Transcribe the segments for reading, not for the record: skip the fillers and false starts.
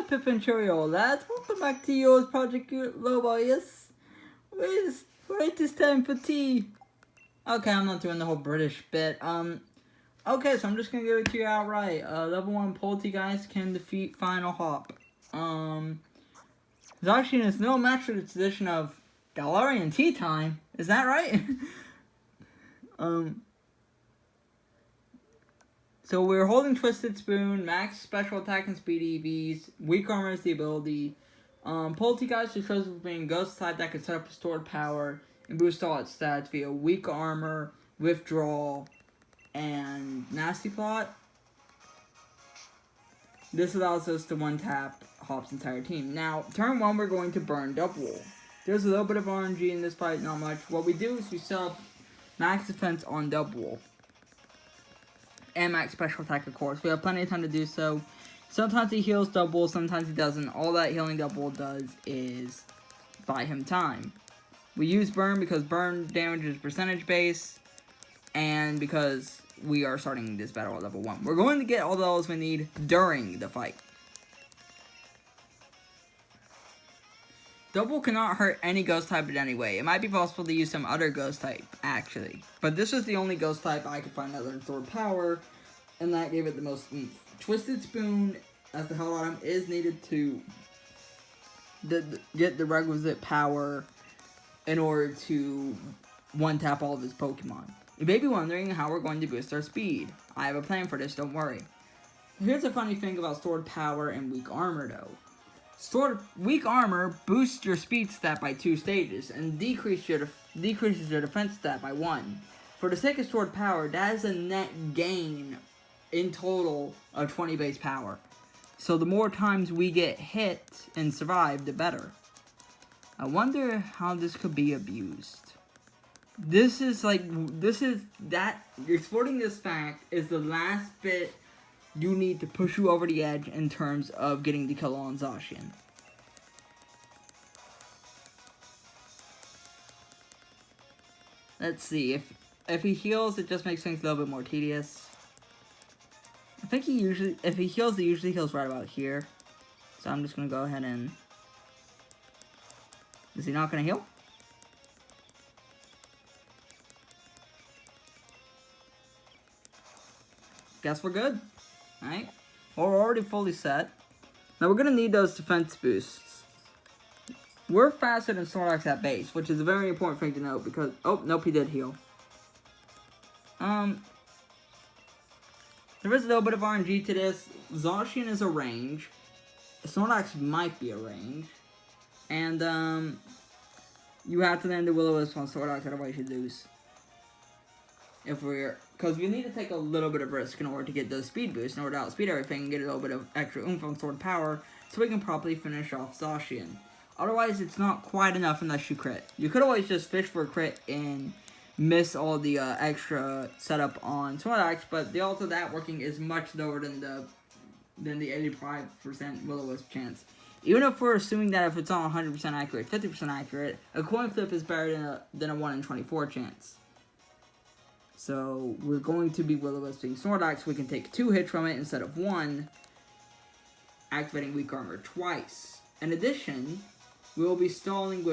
Pippin Cheerio, lads. Welcome back to yours, Project Lowball, yes? Wait this time for tea. Okay, I'm not doing the whole British bit. Okay, so I'm just gonna give it to you outright. Level 1 Polteageist can defeat Final Hop. Zacian is no match for the tradition of Galarian Tea Time. Is that right? So we're holding Twisted Spoon, max special attack and speed EVs, weak armor is the ability. Polteageist is chosen for being ghost type that can set up stored power and boost all its stats via weak armor, withdrawal, and nasty plot. This allows us to one-tap Hop's entire team. Now, turn 1 we're going to burn Dubwool. There's a little bit of RNG in this fight, not much. What we do is we set up max defense on Dubwool. And max special attack, of course. We have plenty of time to do so. Sometimes he heals Dubwool, sometimes he doesn't. All that healing Dubwool does is buy him time. We use burn because burn damage is percentage base, and because we are starting this battle at level 1. We're going to get all the levels we need during the fight. Dubwool cannot hurt any ghost type in any way. It might be possible to use some other ghost type, actually. But this was the only ghost type I could find that learned sword power, and that gave it the most oomph. Twisted Spoon, as the hell item, is needed to get the requisite power in order to one-tap all of his Pokemon. You may be wondering how we're going to boost our speed. I have a plan for this, don't worry. Here's a funny thing about stored power and weak armor, though. Weak armor boosts your speed stat by 2 stages and decreases your defense stat by 1. For the sake of stored power, that is a net gain in total of 20 base power. So the more times we get hit and survive, the better. I wonder how this could be abused. Exploiting this fact is the last bit you need to push you over the edge in terms of getting the kill on Zacian. Let's see, if he heals, it just makes things a little bit more tedious. I think if he heals, he usually heals right about here. So I'm just gonna go ahead and... Is he not gonna heal? Guess we're good. Alright, well, we're already fully set. Now we're going to need those defense boosts. We're faster than Snorlax at base, which is a very important thing to note because... Oh, nope, he did heal. There is a little bit of RNG to this. Zacian is a range. Snorlax might be a range. And, you have to land the will-o-wisp on Snorlax, otherwise you lose. Because we need to take a little bit of risk in order to get those speed boosts, in order to outspeed everything and get a little bit of extra oomph on sword power, so we can properly finish off Zacian. Otherwise, it's not quite enough unless you crit. You could always just fish for a crit and miss all the extra setup on Snorlax, but the odds of that working is much lower than the 85% will-o-wisp chance. Even if we're assuming that if it's not 100% accurate, 50% accurate, a coin flip is better than a 1 in 24 chance. So, we're going to be will-o-wisping Snorlax. We can take 2 hits from it instead of 1, activating weak armor twice. In addition, we will be stalling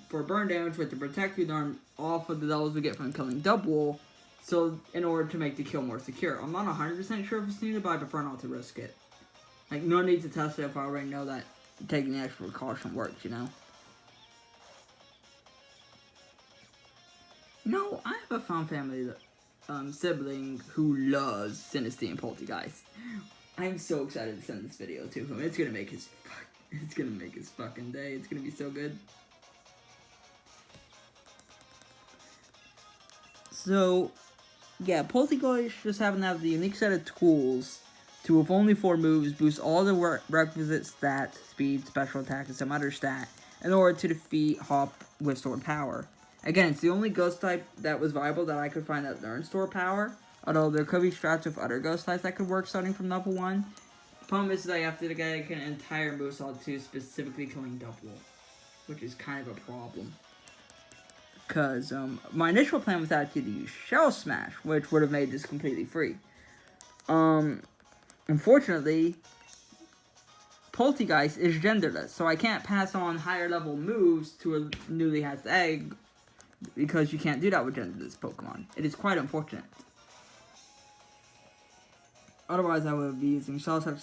for burn damage with the protected arm off of the levels we get from killing Dubwool, so in order to make the kill more secure. I'm not 100% sure if it's needed, but I prefer not to risk it. Like, no need to test it if I already know that taking the extra precaution works, you know? No, I have a found family sibling who loves Synesty and Polteageist. I'm so excited to send this video to him. It's gonna make his fucking day. It's gonna be so good. So, yeah, Polteageist just happen to have the unique set of tools to, with only 4 moves, boost all the requisite stats, speed, special attack, and some other stat in order to defeat Hop with sword power. Again, it's the only ghost type that was viable that I could find that learned store power. Although there could be strats with other ghost types that could work starting from level 1. The problem is that I have to get an entire moveset to specifically killing Dubwool, which is kind of a problem. Because my initial plan was actually to use Shell Smash, which would have made this completely free. Unfortunately, Polteageist is genderless, so I can't pass on higher level moves to a newly hatched egg because you can't do that with genderless Pokemon. It is quite unfortunate. Otherwise, I would be using Shell Touch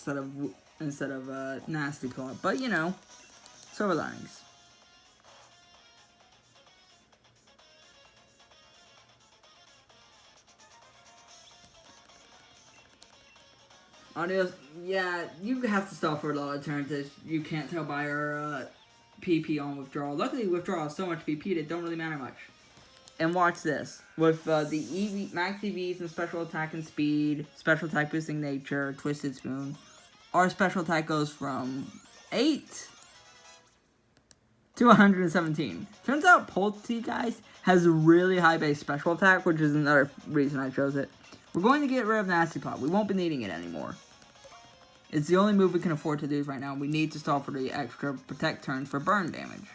instead of Nasty Claw, but you know, silver linings. Audios, yeah, you have to stop for a lot of turns as you can't tell by our PP on withdrawal. Luckily, withdrawal has so much PP that it don't really matter much. And watch this. With the EV, max EVs and special attack and speed, special attack boosting nature, Twisted Spoon, our special attack goes from 8 to 117. Turns out Polteageist has a really high base special attack, which is another reason I chose it. We're going to get rid of Nasty Plot. We won't be needing it anymore. It's the only move we can afford to do right now. We need to stall for the extra protect turns for burn damage.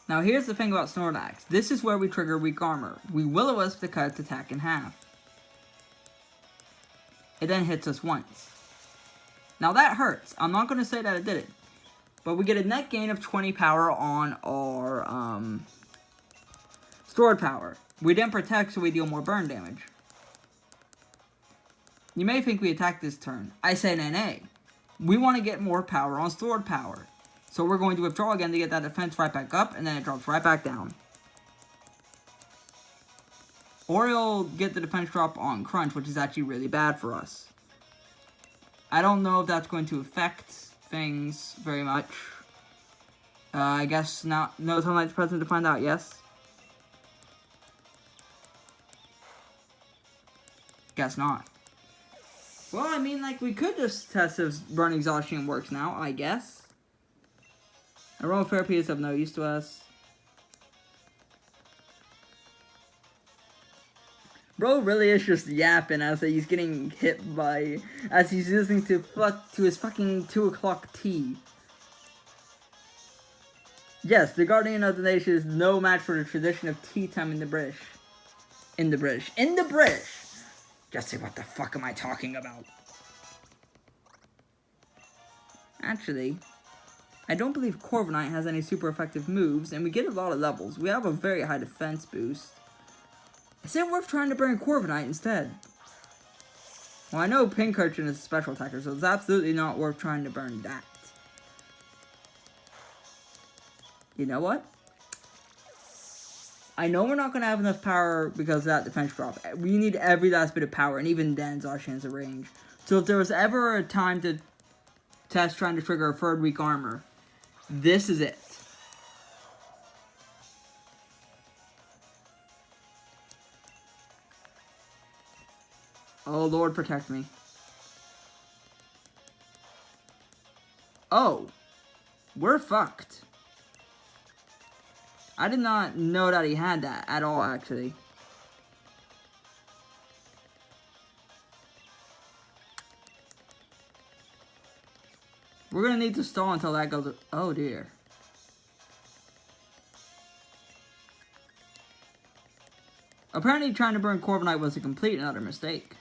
Now here's the thing about Snorlax. This is where we trigger weak armor. We will-o-wisp to cut its attack in half. It then hits us once. Now that hurts. I'm not going to say that it didn't. But we get a net gain of 20 power on our stored power. We didn't protect, so we deal more burn damage. You may think we attack this turn. I say nay. We want to get more power on stored power. So we're going to withdraw again to get that defense right back up, and then it drops right back down. Or it'll get the defense drop on Crunch, which is actually really bad for us. I don't know if that's going to affect things very much. I guess not. No Sunlight's present to find out, yes? Guess not. Well, I mean, like, we could just test if Burn Exhaustion works now, I guess. Aromatherapy is of no use to us. Bro really is just yapping as he's getting hit by, as he's listening to his fucking 2 o'clock tea. Yes, the Guardian of the Nation is no match for the tradition of tea time in the British. In the British. Just say, what the fuck am I talking about? Actually, I don't believe Corviknight has any super effective moves, and we get a lot of levels. We have a very high defense boost. Is it worth trying to burn Corviknight instead? Well, I know Pincurchin is a special attacker, so it's absolutely not worth trying to burn that. You know what? I know we're not going to have enough power because of that defense drop. We need every last bit of power, and even then, Zacian's a range. So if there was ever a time to test trying to trigger a third weak armor, this is it. Oh, Lord, protect me. Oh. We're fucked. I did not know that he had that at all, actually. We're gonna need to stall until that goes... Oh, dear. Apparently, trying to burn Corviknight was a complete and utter mistake.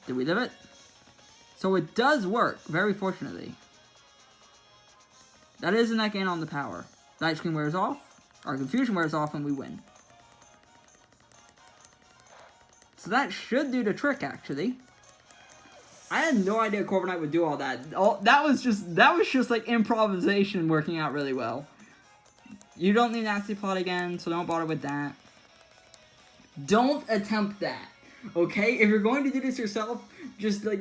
Did we live it? So it does work, very fortunately. That is a net gain on the power. Light Screen wears off, our Confusion wears off, and we win. So that should do the trick, actually. I had no idea Corviknight would do all that. That was just like improvisation working out really well. You don't need Nasty Plot again, so don't bother with that. Don't attempt that. Okay, if you're going to do this yourself, just like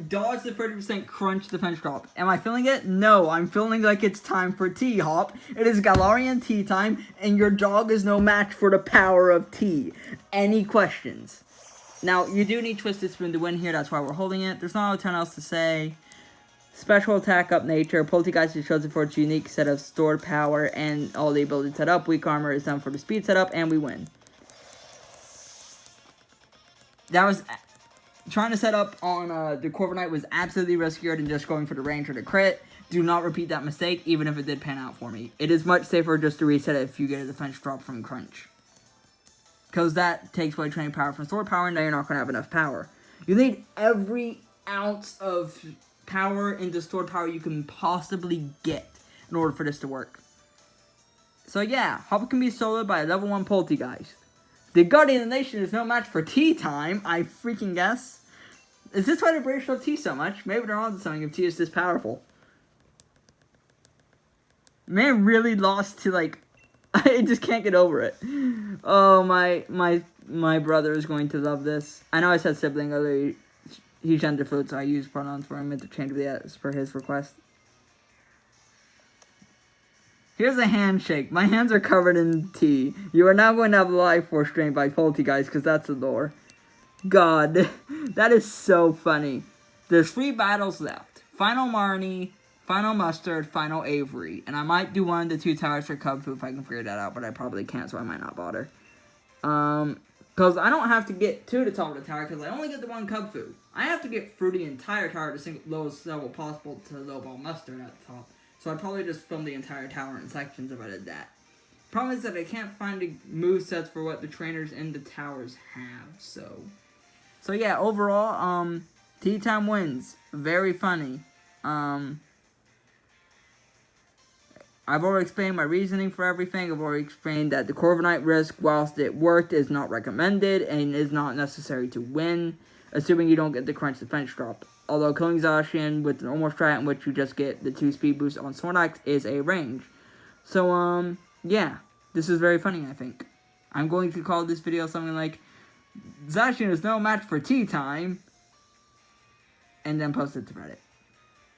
dodge the 30% crunch defense drop. Am I feeling it? No, I'm feeling like it's time for tea, Hop. It is Galarian Tea Time, and your dog is no match for the power of tea. Any questions? Now, you do need Twisted Spoon to win here, that's why we're holding it. There's not a ton else to say. Special attack up nature. Polteageist is chosen for its unique set of stored power and all the ability set up. Weak armor is done for the speed setup, and we win. That was trying to set up on the Corviknight was absolutely riskier than just going for the range or the crit. Do not repeat that mistake, even if it did pan out for me. It is much safer just to reset it if you get a defense drop from Crunch. Because that takes away training power from sword power, and now you're not going to have enough power. You need every ounce of power into sword power you can possibly get in order for this to work. So yeah, Hop can be soloed by a level 1 Polteageist. The Guardian of the Nation is no match for Tea Time, I freaking guess. Is this why the British love tea so much? Maybe they're onto something if tea is this powerful. Man really lost to, like, I just can't get over it. Oh, my brother is going to love this. I know I said sibling earlier. He's gender fluid, so I use pronouns for him interchangeably as per his request. Here's a handshake. My hands are covered in tea. You are now going to have a life force drained by Polteageist, because that's the lore. God, that is so funny. There's 3 battles left. Final Marnie, Final Mustard, Final Avery. And I might do one of the 2 towers for Cub Fu if I can figure that out, but I probably can't, so I might not bother. Because I don't have to get to the top of the tower, because I only get the 1 Cub Fu. I have to get through the entire tower to the lowest level possible to Lowball Mustard at the top. So I'd probably just film the entire tower in sections if I did that. Problem is that I can't find the movesets for what the trainers in the towers have, So yeah, overall, Tea Time wins. Very funny. I've already explained my reasoning for everything. I've already explained that the Corviknight risk, whilst it worked, is not recommended and is not necessary to win, assuming you don't get the Crunch defense drop. Although killing Zacian with the normal strat in which you just get the 2 speed boosts on Snorlax is a range. So, yeah. This is very funny, I think. I'm going to call this video something like, Zacian is no match for Tea Time, and then post it to Reddit.